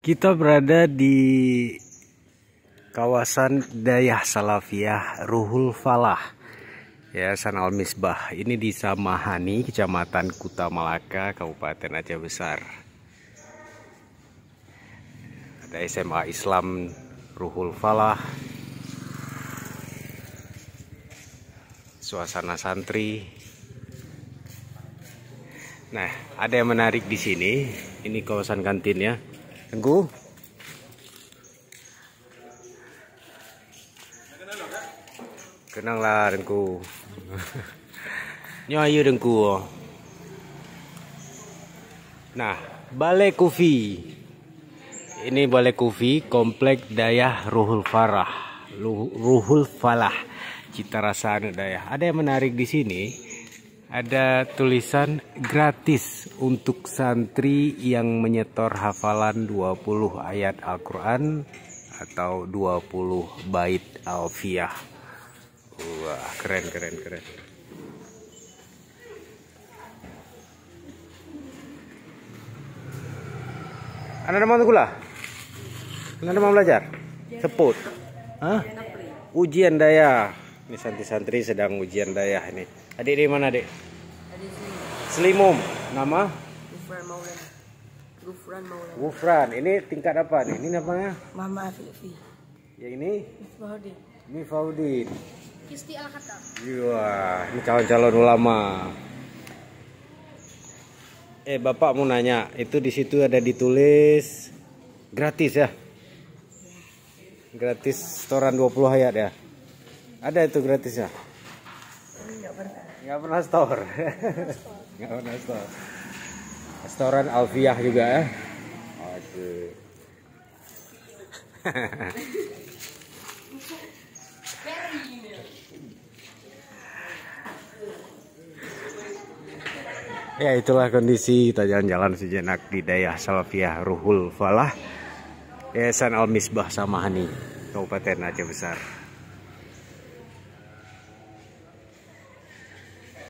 Kita berada di kawasan Dayah Salafiyah Ruhul Falah, Yayasan Al-Misbah. Ini di Samahani, Kecamatan Kuta Malaka, Kabupaten Aceh Besar. Ada SMA Islam Ruhul Falah, suasana santri. Nah, ada yang menarik di sini. Ini kawasan kantinnya. Tengku. Kenang lah Tengku. Nyayu Tengku. Nah, Balai Kufi. Ini Balai Kufi Komplek Dayah Ruhul Falah. Cita rasa Dayah. Ada yang menarik di sini. Ada tulisan gratis untuk santri yang menyetor hafalan 20 ayat Al-Quran atau 20 bait alfiyah. Wah, keren. Anda mau gula? Anda mau belajar? Seput? Hah? Ujian dayah. Ini santri-santri sedang ujian dayah ini. Adik di mana, Adik? Adik Selimum. Nama? Gufran Maulana. Gufran. Ini tingkat apa nih? Ini namanya? Muhammad Afifi. Yang ini? Miftahudin. Mifaudin. Kisti Al-Khattab. Wah, ini calon-calon ulama. Bapak mau nanya, itu di situ ada ditulis gratis ya? Gratis setoran 20 ayat ya? Ada itu gratisnya? Nggak pernah store. Nggak pernah store. Setoran alfiyah juga ya? Oke. Ya, itulah kondisi kita jalan-jalan sejenak di Dayah Salafiyah Ruhul Falah, Yayasan Al-Misbah Samahani, Kabupaten Aceh Besar.